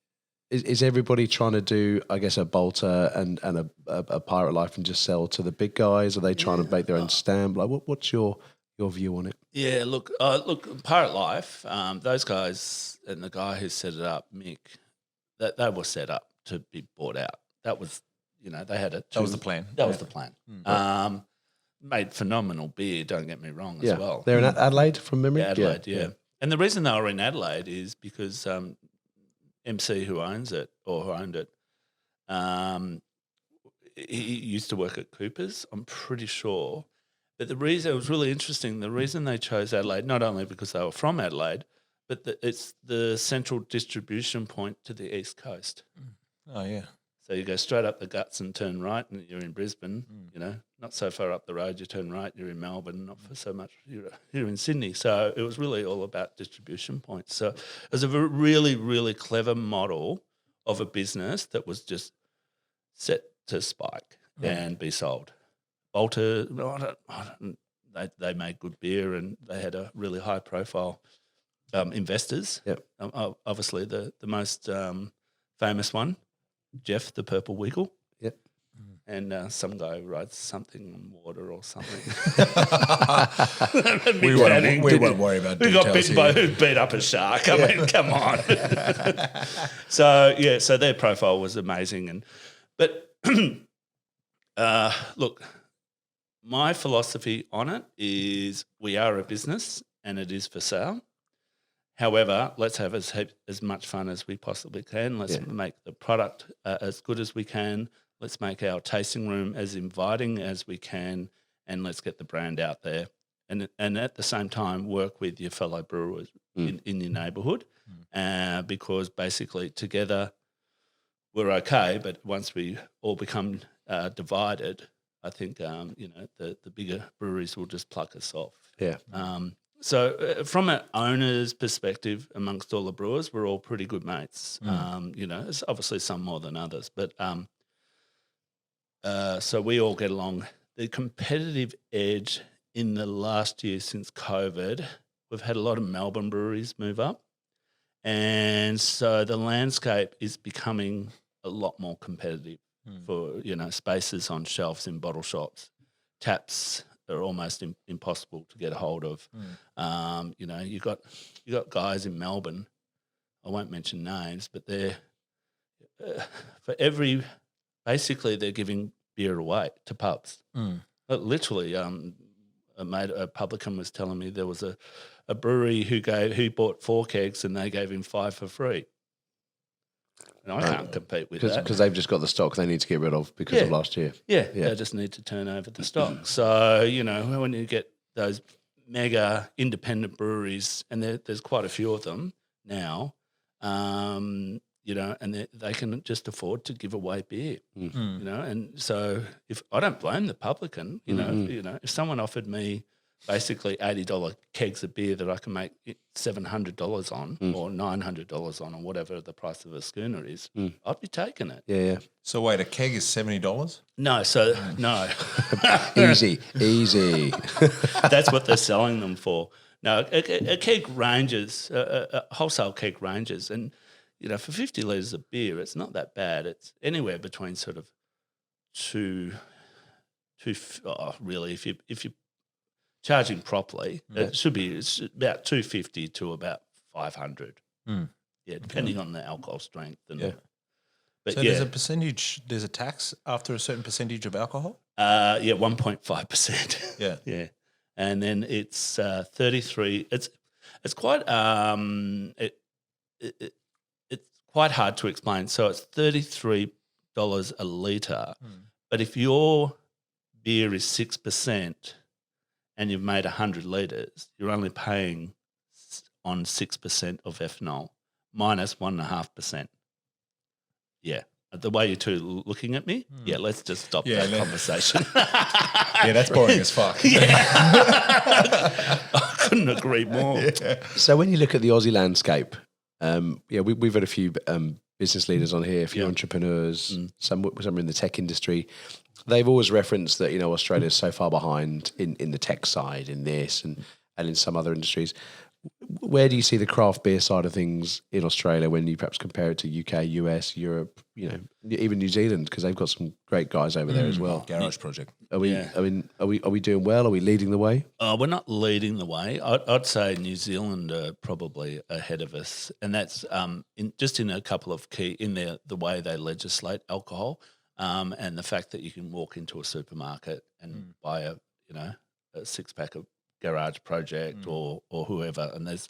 is everybody trying to do, I guess, a Bolter and a Pirate Life and just sell to the big guys? Are they trying to make their own stamp? Like, what's your view on it? Yeah, look, Pirate Life, those guys and the guy who set it up, Mick, that they were set up to be bought out. That was, they had it. That was the plan. That was the plan. Made phenomenal beer, don't get me wrong, as well. They're in Adelaide from memory? Yeah, Adelaide, yeah. And the reason they were in Adelaide is because MC who owned it, he used to work at Cooper's, I'm pretty sure. But the reason, it was really interesting, the reason they chose Adelaide, not only because they were from Adelaide, but it's the central distribution point to the East Coast. Oh, yeah. So you go straight up the guts and turn right and you're in Brisbane, not so far up the road, you turn right, you're in Melbourne, not for so much, you're in Sydney. So it was really all about distribution points. So it was a really, really clever model of a business that was just set to spike and be sold. Bolter, they made good beer and they had a really high profile investors. Yep. Obviously the most famous one, Jeff, the Purple Wiggle. Yep. And some guy who rides something on water or something. we won't worry about we details got bitten by who beat up a shark. I mean, come on. So their profile was amazing. But look, my philosophy on it is we are a business and it is for sale. However, let's have as much fun as we possibly can. Let's make the product as good as we can. Let's make our tasting room as inviting as we can, and let's get the brand out there. And at the same time, work with your fellow brewers in your neighbourhood, because basically together we're okay. But once we all become divided, I think the bigger breweries will just pluck us off. Yeah. So from an owner's perspective, amongst all the brewers, we're all pretty good mates. There's obviously some more than others, but so we all get along. The competitive edge in the last year since COVID, we've had a lot of Melbourne breweries move up, and so the landscape is becoming a lot more competitive for spaces on shelves in bottle shops. Taps are almost impossible to get a hold of. You got guys in Melbourne. I won't mention names, but they're basically they're giving beer away to pubs. Literally, a publican was telling me there was a brewery who bought 4 kegs and they gave him 5 for free. And I can't compete with that. Because they've just got the stock they need to get rid of because of last year. Yeah, they just need to turn over the stock. So, when you get those mega independent breweries, and there's quite a few of them now, and they can just afford to give away beer, and so if I don't blame the publican, if someone offered me basically $80 kegs of beer that I can make $700 on or $900 on or whatever the price of a schooner is, I'd be taking it. Yeah. So wait, a keg is $70? No. Easy. That's what they're selling them for. No, a keg ranges, a wholesale keg ranges, and for 50 litres of beer, it's not that bad. It's anywhere between sort of really, if you charging properly, it's about $250 to about $500. Yeah, depending on the alcohol strength. But so there's a percentage. There's a tax after a certain percentage of alcohol. 1.5%. Yeah, yeah, and then it's 33. It's quite it's quite hard to explain. So it's $33 a litre, but if your beer is 6%. And you've made 100 litres, you're only paying on 6% of ethanol, minus 1.5%. Yeah. The way you two looking at me, let's just stop that conversation. Yeah, that's boring as fuck. I couldn't agree more. So when you look at the Aussie landscape, We've had a few business leaders on here, a few entrepreneurs, some in the tech industry. They've always referenced that, Australia is so far behind in the tech side, in this and in some other industries. Where do you see the craft beer side of things in Australia when you perhaps compare it to UK, US, Europe, even New Zealand, because they've got some great guys over there as well. Garage Project. Are we doing well? Are we leading the way? We're not leading the way. I'd say New Zealand are probably ahead of us, and that's in a couple of key the way they legislate alcohol, and the fact that you can walk into a supermarket and buy a 6-pack of Garage Project or whoever, and there's,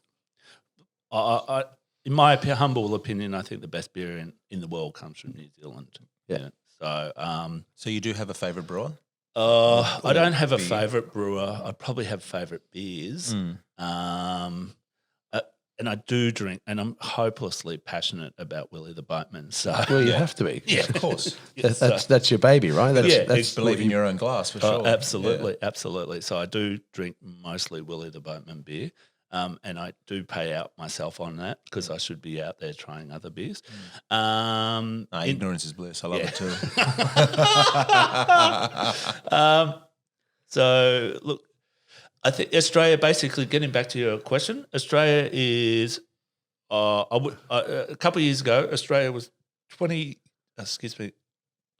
in my humble opinion, I think the best beer in the world comes from New Zealand. Yeah. So you do have a favourite brewer? I don't have a favourite brewer. I probably have favourite beers. And I do drink, and I'm hopelessly passionate about Willie the Boatman. So Well, you have to be. yeah, Of course. That's your baby, right? That's Believe in your own glass, for sure. Absolutely. So I do drink mostly Willie the Boatman beer, and I do pay out myself on that because I should be out there trying other beers. Ignorance is bliss. I love it too. So look, I think Australia, basically getting back to your question, Australia is, a couple of years ago, Australia was 20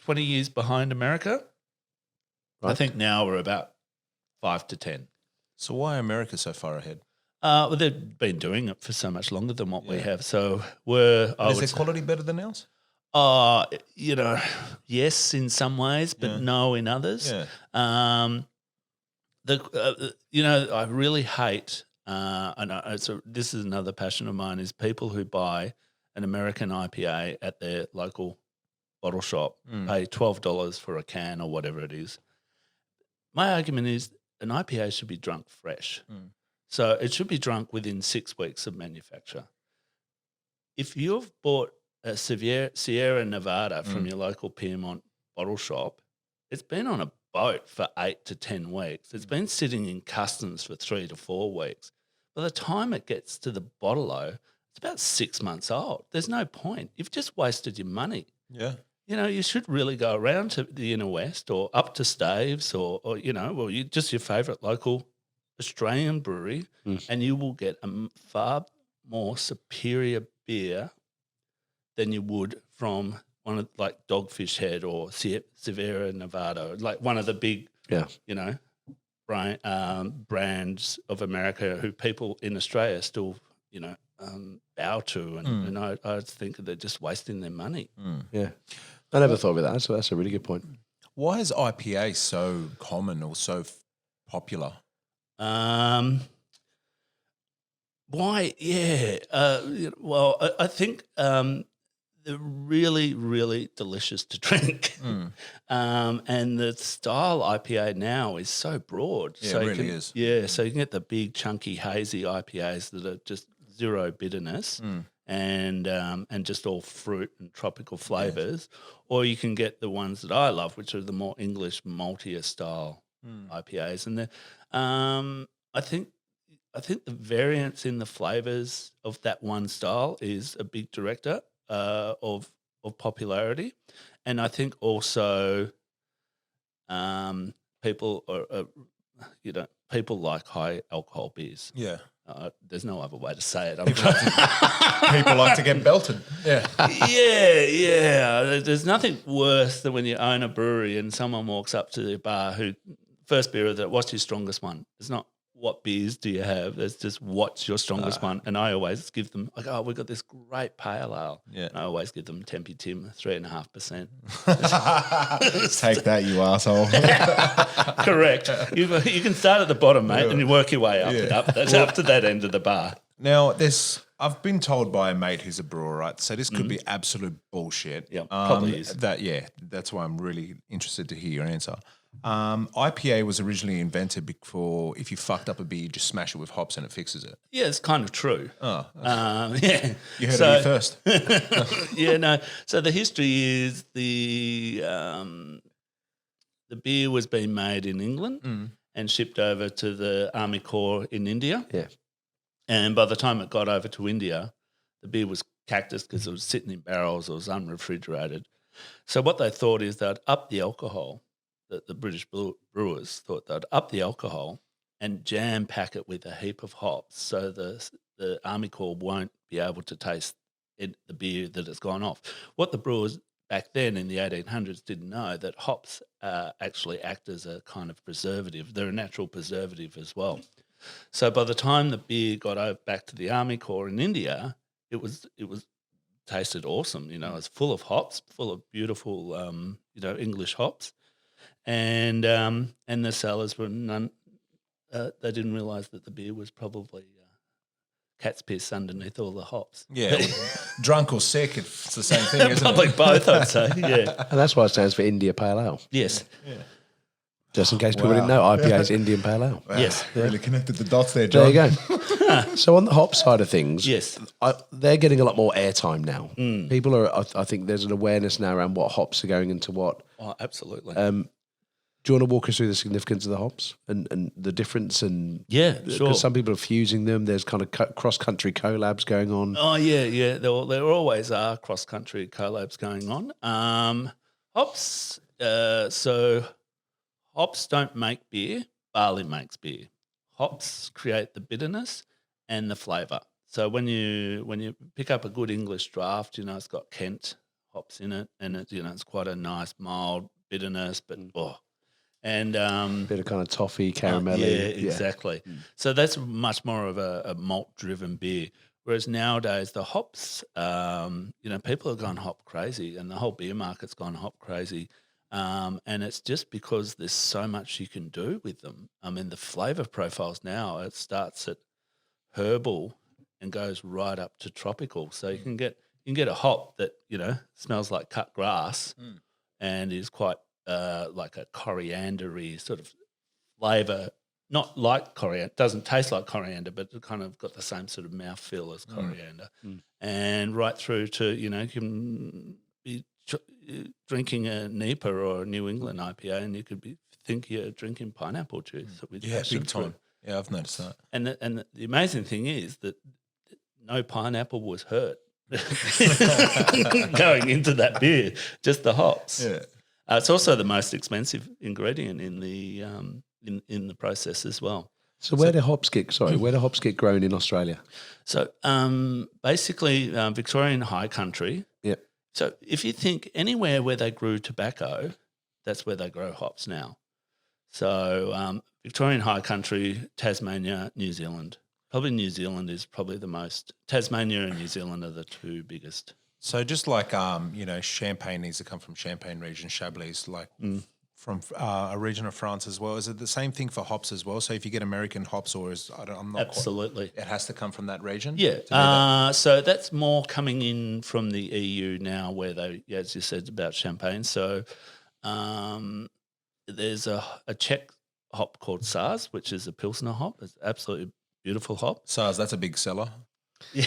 years behind America. Right. I think now we're about 5 to 10. So why are America so far ahead? Well, they've been doing it for so much longer than what we have. So Is their quality better than ours? Yes, in some ways, but no in others. Yeah. I really hate, this is another passion of mine, is people who buy an American IPA at their local bottle shop, pay $12 for a can or whatever it is. My argument is an IPA should be drunk fresh. So it should be drunk within 6 weeks of manufacture. If you've bought a Sierra Nevada from your local Piedmont bottle shop, it's been on a boat for 8 to 10 weeks. It's been sitting in customs for 3 to 4 weeks. By the time it gets to the bottle-o, it's about 6 months old. There's no point. You've just wasted your money. Yeah. You should really go around to the Inner West or up to Staves or just your favourite local Australian brewery, and you will get a far more superior beer than you would from one of like Dogfish Head or Sierra Nevada, like one of the big, brands of America who people in Australia still, bow to, and I think they're just wasting their money. Yeah. I never thought of that, so that's a really good point. Why is IPA so common or so popular? Why? Yeah. I think they're really, really delicious to drink. And the style IPA now is so broad. Yeah, so it really is. Yeah, so you can get the big, chunky, hazy IPAs that are just zero bitterness and just all fruit and tropical flavours. Or you can get the ones that I love, which are the more English, maltier style IPAs. And I think the variance in the flavours of that one style is a big director of popularity, and I think also people people like high alcohol beers. Yeah, there's no other way to say it. People like to get belted. Yeah, yeah. There's nothing worse than when you own a brewery and someone walks up to the bar who first beer that what's your strongest one? It's not what beers do you have? It's just what's your strongest one? And I always give them we've got this great pale ale. Yeah. And I always give them Tempe Tim 3.5%. Take that, you asshole. Correct. You can start at the bottom, mate, and you work your way up and up. That's up to that end of the bar. Now, I've been told by a mate who's a brewer, right? So this could be absolute bullshit. Yeah, probably is. That's why I'm really interested to hear your answer. IPA was originally invented for if you fucked up a beer, you just smash it with hops and it fixes it. Yeah, it's kind of true. Oh, yeah. You heard it here first. Yeah, no. So the history is the beer was being made in England and shipped over to the Army Corps in India. Yeah. And by the time it got over to India, the beer was cactus because it was sitting in barrels, it was unrefrigerated. So what they thought is that up the alcohol, the British brewers thought they'd up the alcohol and jam pack it with a heap of hops, so the Army Corps won't be able to taste the beer that has gone off. What the brewers back then in the 1800s didn't know, that hops actually act as a kind of preservative. They're a natural preservative as well. So by the time the beer got back to the Army Corps in India, it was tasted awesome. It was full of hops, full of beautiful English hops, and the sellers were none. They didn't realise that the beer was probably cat's piss underneath all the hops. Yeah, drunk or sick, it's the same thing, isn't Probably it? both, I'd say, yeah. And that's why it stands for India Pale Ale. Yes. Yeah. Just in case people didn't know, IPA is Indian Pale Ale. Wow, Yes. really connected the dots there, There John. you go. So on the hop side of things, Yes. they're getting a lot more airtime now. People are, I think there's an awareness now around what hops are going into what. Oh, absolutely. Do you want to walk us through the significance of the hops and the difference? And Yeah, sure. Because some people are fusing them. There's kind of cross-country collabs going on. Oh, yeah. There always are cross-country collabs going on. Hops, so hops don't make beer, barley makes beer. Hops create the bitterness and the flavour. So when you pick up a good English draft, it's got Kent hops in it, and it's quite a nice mild bitterness, but and Bit of kind of toffee, caramelly. yeah, exactly. So that's much more of a malt-driven beer. Whereas nowadays the hops, people have gone hop crazy, and the whole beer market's gone hop crazy. And it's just because there's so much you can do with them. I mean, the flavour profiles now, it starts at herbal and goes right up to tropical. So you can get a hop that smells like cut grass and is quite like a coriander-y sort of flavour, not like coriander, doesn't taste like coriander, but it kind of got the same sort of mouthfeel as coriander. And right through to, you can be drinking a NEPA or a New England IPA, and you could think you're drinking pineapple juice. With Big time. Yeah, I've noticed that. And the amazing thing is that no pineapple was hurt going into that beer, just the hops. Yeah. It's also the most expensive ingredient in the in the process as well. So where do hops get grown in Australia? So basically, Victorian high country. Yeah. So if you think anywhere where they grew tobacco, that's where they grow hops now. So Victorian high country, Tasmania, New Zealand. Probably New Zealand is probably the most. Tasmania and New Zealand are the two biggest. So just like, Champagne needs to come from Champagne region, Chablis, like from a region of France as well. Is it the same thing for hops as well? So if you get American hops, I'm not Absolutely. quite, it has to come from that region? Yeah. So that's more coming in from the EU now, where they, as you said about Champagne. So there's a Czech hop called SARS, which is a Pilsner hop. It's absolutely beautiful hop. SARS, that's a big seller. Yeah.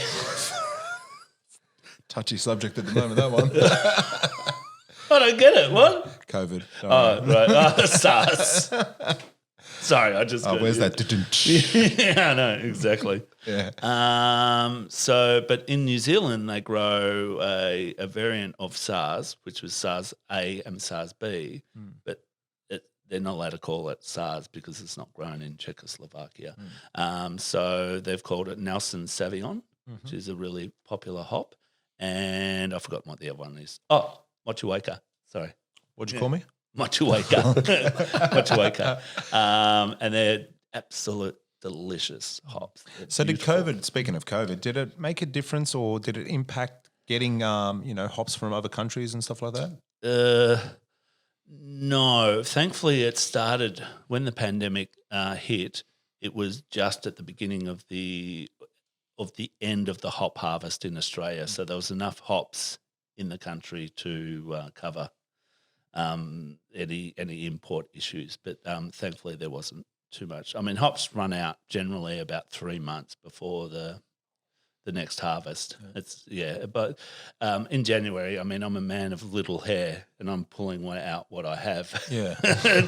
Touchy subject at the moment, that one. I don't get it. What? COVID. Oh, right. SARS. Sorry, I just. Where's that? Yeah, I know, exactly. Yeah. But in New Zealand, they grow a variant of SARS, which was SARS A and SARS B, but they're not allowed to call it SARS because it's not grown in Czechoslovakia. So they've called it Nelson Sauvignon, which is a really popular hop. And I've forgotten what the other one is. Oh, Motueka. Sorry. What'd you call me? Motueka. Motueka. And they're absolute delicious hops. They're So beautiful. speaking of COVID, did it make a difference or did it impact getting, hops from other countries and stuff like that? No. Thankfully, it started when the pandemic hit. It was just at the beginning of the end of the hop harvest in Australia. So there was enough hops in the country to cover any import issues. But thankfully there wasn't too much. I mean, hops run out generally about 3 months before the next harvest. But in January, I mean, I'm a man of little hair and I'm pulling out what I have. Yeah.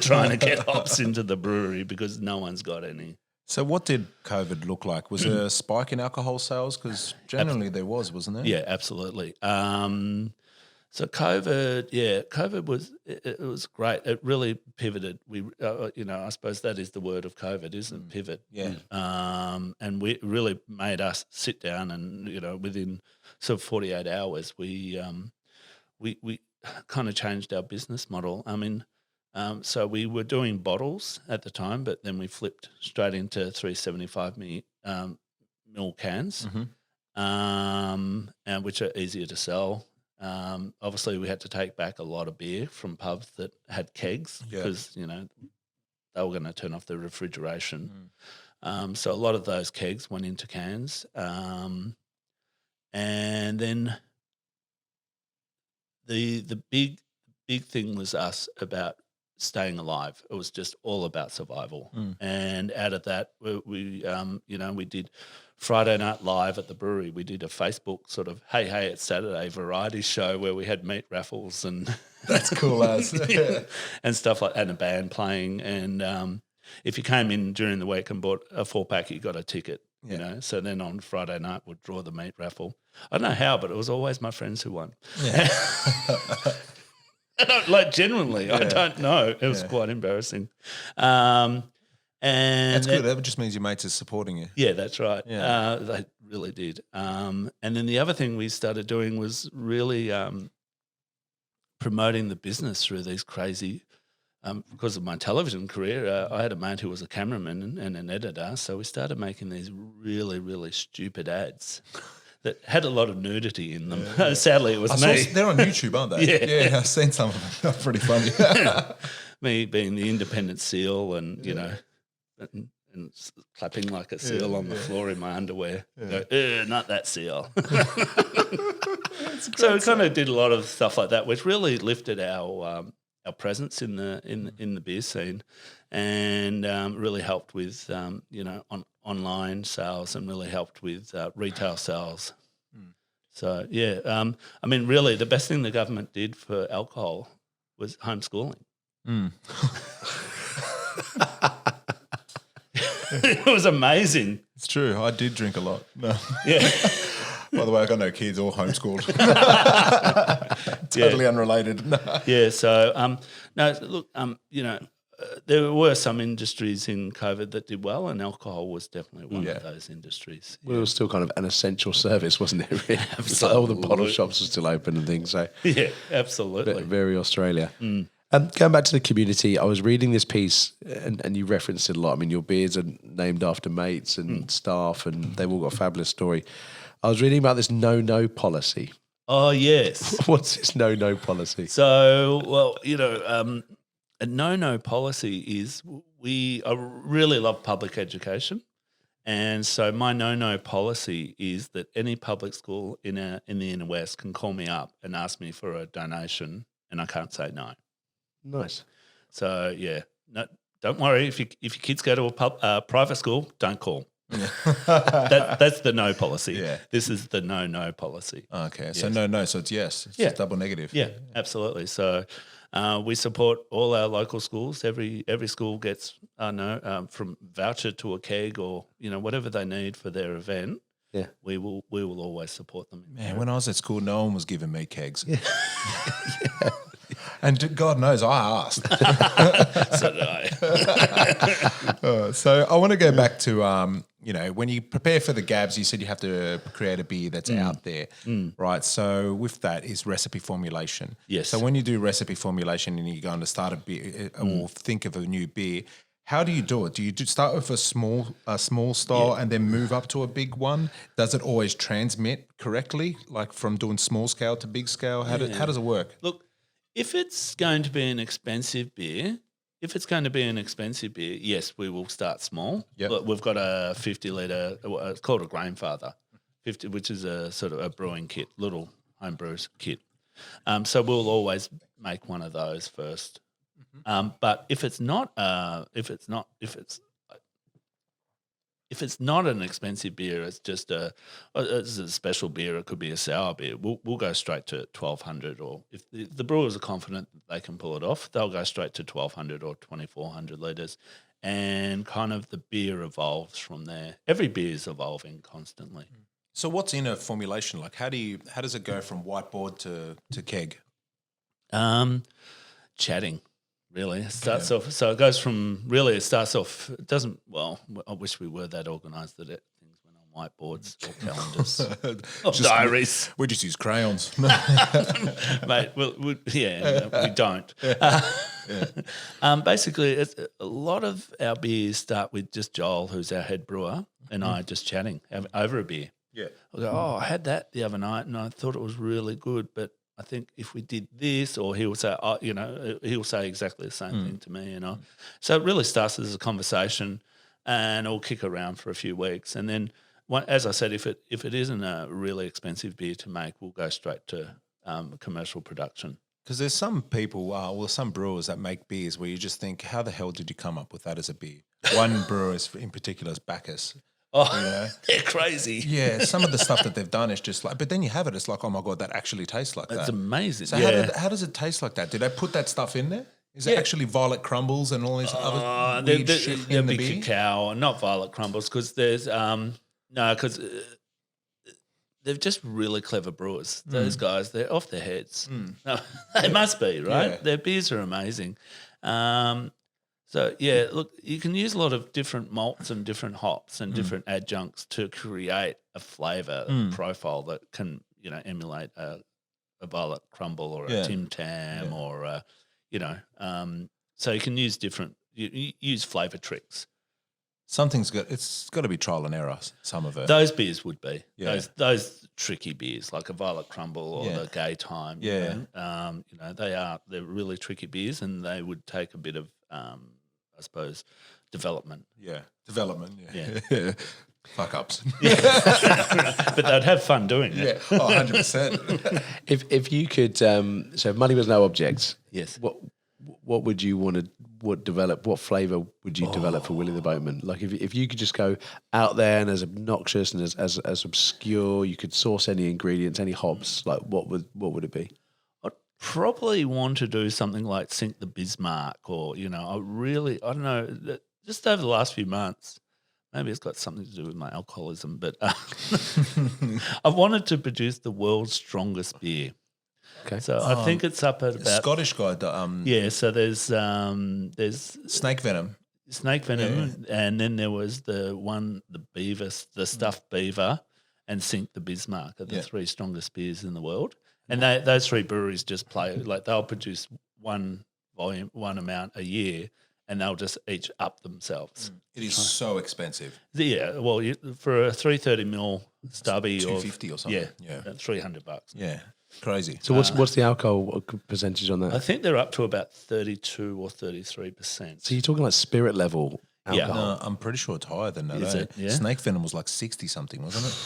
Trying to get hops into the brewery because no one's got any. So what did COVID look like? Was there a spike in alcohol sales? Because generally there wasn't there? Yeah, absolutely. So COVID was it was great. It really pivoted. We, I suppose that is the word of COVID, isn't it? Pivot. Yeah. And we really made us sit down, and within sort of 48 hours, we kind of changed our business model. I mean, so we were doing bottles at the time, but then we flipped straight into 375 mil cans, and which are easier to sell. Obviously, we had to take back a lot of beer from pubs that had kegs because they were going to turn off the refrigeration. So a lot of those kegs went into cans, and then the big thing was us about staying alive. It was just all about survival, and out of that, we did Friday Night Live at the brewery. We did a Facebook sort of hey it's Saturday variety show where we had meat raffles and That's cool as and stuff like, and a band playing. And if you came in during the week and bought a 4-pack, you got a ticket. So then on Friday night we'd draw the meat raffle. I don't know how, but it was always my friends who won. Yeah. Genuinely, I don't know. It was quite embarrassing. And that's good. That just means your mates are supporting you. Yeah, that's right. Yeah. They really did. And then the other thing we started doing was really promoting the business through these crazy. Because of my television career, I had a mate who was a cameraman and an editor, so we started making these really, really stupid ads that had a lot of nudity in them. Yeah. Sadly, it was me. They're on YouTube, aren't they? Yeah, I've seen some of them. They're pretty funny. Me being the independent seal and, and clapping like a seal on the floor in my underwear. Go, not that seal. So we kind of did a lot of stuff like that, which really lifted our presence in the beer scene, and really helped with online sales, and really helped with retail sales. So I mean, really, the best thing the government did for alcohol was homeschooling. It was amazing. It's true. I did drink a lot. No. Yeah. By the way, I got no kids or homeschooled. Totally unrelated. No. Yeah. So no, look, there were some industries in COVID that did well, and alcohol was definitely one of those industries. Well, it was still kind of an essential service, wasn't it? Really? Absolutely. All the bottle shops were still open and things. So yeah, absolutely. Very Australia. Going back to the community, I was reading this piece, and you referenced it a lot. I mean, your beers are named after mates and staff, and they've all got a fabulous story. I was reading about this no policy. Oh, yes. What's this no policy? So, well, a no policy is I really love public education. And so my no policy is that any public school in the inner west can call me up and ask me for a donation, and I can't say no. Nice. So, no, don't worry. If your kids go to a private school, don't call. That's the no policy. Yeah. This is the no policy. Okay. So no. So it's yes. It's just double negative. Yeah, absolutely. So we support all our local schools. Every school gets from voucher to a keg or whatever they need for their event. Yeah, we will always support them. Man, when I was at school, no one was giving me kegs. Yeah. And God knows I asked. So did I. So I want to go back to, when you prepare for the Gabs, you said you have to create a beer that's out there, right? So with that is recipe formulation. Yes. So when you do recipe formulation and you're going to start a beer or think of a new beer, how do you do it? Do you start with a small style and then move up to a big one? Does it always transmit correctly, like from doing small scale to big scale? How does it work? Look, if it's going to be an expensive beer, yes, we will start small. Yep. We've got a 50-litre, it's called a Grainfather, 50, which is a sort of a brewing kit, little home brews kit. So we'll always make one of those first. But if it's not an expensive beer, it's just it's a special beer. It could be a sour beer. We'll go straight to 1,200, or if the brewers are confident that they can pull it off, they'll go straight to 1,200 or 2,400 litres. and kind of the beer evolves from there. Every beer is evolving constantly. So what's in a formulation? Like how does it go from whiteboard to keg? Chatting, really. It starts off, so it goes from, really it starts off, it doesn't, well, I wish we were that organised that things went on whiteboards or calendars or diaries. We just use crayons. Mate, we don't. Basically, a lot of our beers start with just Joel, who's our head brewer, and I just chatting over a beer. Yeah. I go, I had that the other night and I thought it was really good, but I think if we did this, or he'll say, he'll say exactly the same thing to me, So it really starts as a conversation, and it'll kick around for a few weeks, and then, as I said, if it isn't a really expensive beer to make, we'll go straight to commercial production. Because there's some people, some brewers that make beers where you just think, how the hell did you come up with that as a beer? One brewer in particular is Bacchus. Oh, they're crazy. Yeah, some of the stuff that they've done is just like, but then you have it, it's like, oh my God, that actually tastes like that. That's amazing. So how does it taste like that? Did they put that stuff in there? Is it actually violet crumbles and all this other weird shit in the beer? Cacao, not violet crumbles, because there's because they're just really clever brewers. Those guys, they're off their heads. No, they must be, right? Yeah. Their beers are amazing. So, look, you can use a lot of different malts and different hops and different adjuncts to create a flavour profile that can, emulate a violet crumble or a Tim Tam or, so you can use you use flavour tricks. It's got to be trial and error, some of it. Those beers would be. Yeah. Those tricky beers like a violet crumble or the gay time. Yeah. They're really tricky beers, and they would take a bit of I suppose development. Yeah. Development. Yeah. Yeah. Fuck ups. But they'd have fun doing it. Yeah. 100%. If you could, so if money was no object, Yes. what would you want to develop? What flavour would you develop for Willie the Boatman? Like if you could just go out there and as obnoxious and as obscure, you could source any ingredients, any hops. Like what would it be? I'd probably want to do something like Sink the Bismarck, or I don't know. Just over the last few months, maybe it's got something to do with my alcoholism, but I wanted to produce the world's strongest beer. Okay. So I think it's up at about Scottish guy. So there's Snake venom. snake venom, and then there was the beaver, the stuffed beaver, and Sink the Bismarck are the three strongest beers in the world. And those three breweries just play like they'll produce one amount a year, and they'll just each up themselves. It is so expensive. Yeah, well, for a 330 ml stubby or $250 or something. Yeah, $300. Yeah, crazy. So what's the alcohol percentage on I that? think they're up to about 32 or 33%. So you're talking like spirit level alcohol. No, I'm pretty sure it's higher than that. Is it? Yeah. Snake venom was like 60 something, wasn't it?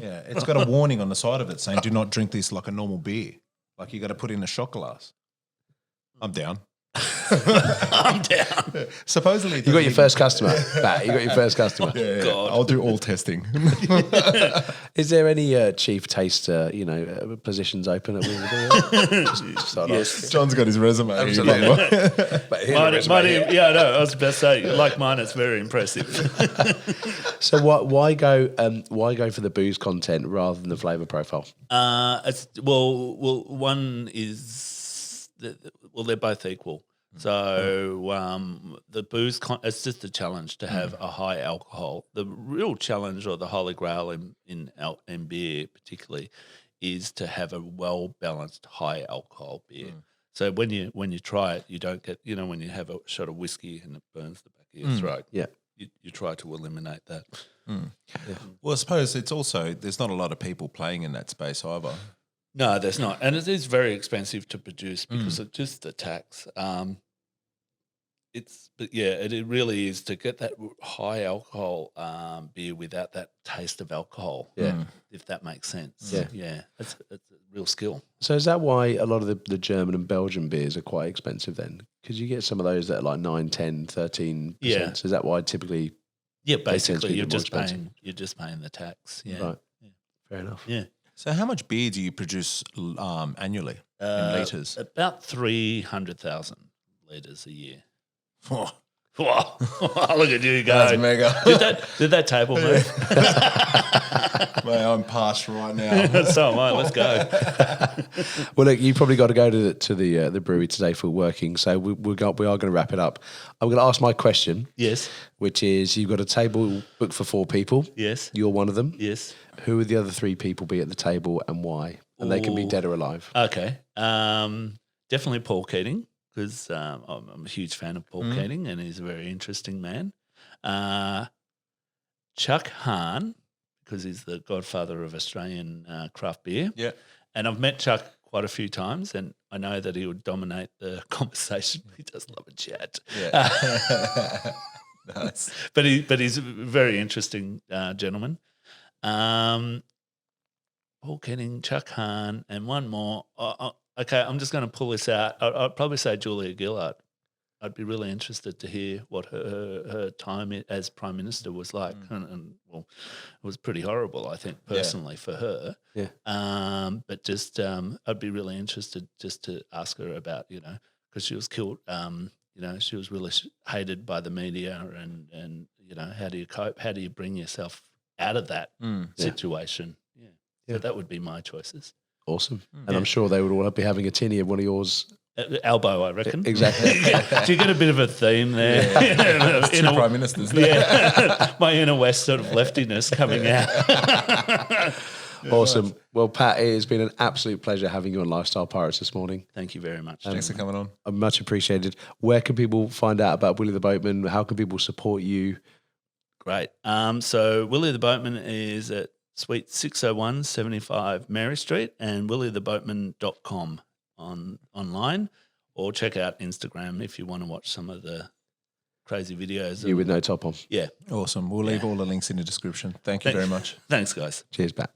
Yeah, it's got a warning on the side of it saying, "Do not drink this like a normal beer. Like you got to put in a shot glass." I'm down. I'm down. Supposedly, You got your first customer, Pat. You got your first customer. Yeah, God. I'll do all testing. Is there any chief taster, positions open at Willie the Boatman? Just thought I'd ask. John's got his resume. But here's a resume here. I was about to say, like mine, it's very impressive. So why go for the booze content rather than the flavour profile? One is they're both equal. So the booze, it's just a challenge to have a high alcohol. The real challenge, or the holy grail in beer particularly, is to have a well balanced high alcohol beer. So when you try it, you don't get when you have a shot of whiskey and it burns the back of your throat. Yeah. You try to eliminate that. Well, I suppose it's also there's not a lot of people playing in that space either. No, there's not, and it is very expensive to produce because of just the tax. It really is to get that high alcohol beer without that taste of alcohol. Yeah. If that makes sense. Yeah. It's a real skill. So is that why a lot of the German and Belgian beers are quite expensive then? Because you get some of those that are like 9, 10, 13%. Yeah. So is that why typically? Yeah, They tend to basically be you're more just expensive. paying the tax. Yeah. Right. Fair enough. Yeah. So how much beer do you produce annually in litres? About 300,000 litres a year. Oh, Wow. Look at you go. That's mega. Did that table move? Mate, I'm parched right now. So am I. Let's go. Well, look, you probably got to go to the brewery today for working, so we are going to wrap it up. I'm going to ask my question. Yes. Which is, you've got a table booked for 4 people. Yes. You're one of them. Yes. Who would the other 3 people be at the table and why? And they can be dead or alive. Okay. Definitely Paul Keating, because I'm a huge fan of Paul Keating, and he's a very interesting man. Chuck Hahn, because he's the godfather of Australian craft beer. Yeah. And I've met Chuck quite a few times, and I know that he would dominate the conversation. He does love a chat. Yeah. Nice. But he's a very interesting gentleman. Paul Keating, Chuck Hahn, and one more. Okay, I'm just going to pull this out. I'd probably say Julia Gillard. I'd be really interested to hear what her time as Prime Minister was like. And well, it was pretty horrible, I think, personally for her. Yeah. But just I'd be really interested just to ask her about, because she was killed, she was really hated by the media and how do you cope? How do you bring yourself out of that situation? Yeah. So that would be my choices. Awesome. And I'm sure they would all be having a tinny of one of yours. Elbow, I reckon. Exactly. Do you get a bit of a theme there? There's 2 prime ministers there. Yeah. My inner west sort of leftiness coming out. Awesome. Well, Pat, it has been an absolute pleasure having you on Lifestyle Pirates this morning. Thank you very much. Thanks for coming on. Much appreciated. Where can people find out about Willie the Boatman? How can people support you? Great. So Willie the Boatman is at Suite 601 75 Mary Street and willietheboatman.com online, or check out Instagram if you want to watch some of the crazy videos. You with no top on. Yeah. Awesome. We'll leave all the links in the description. Thank you very much. Thanks, guys. Cheers, Pat.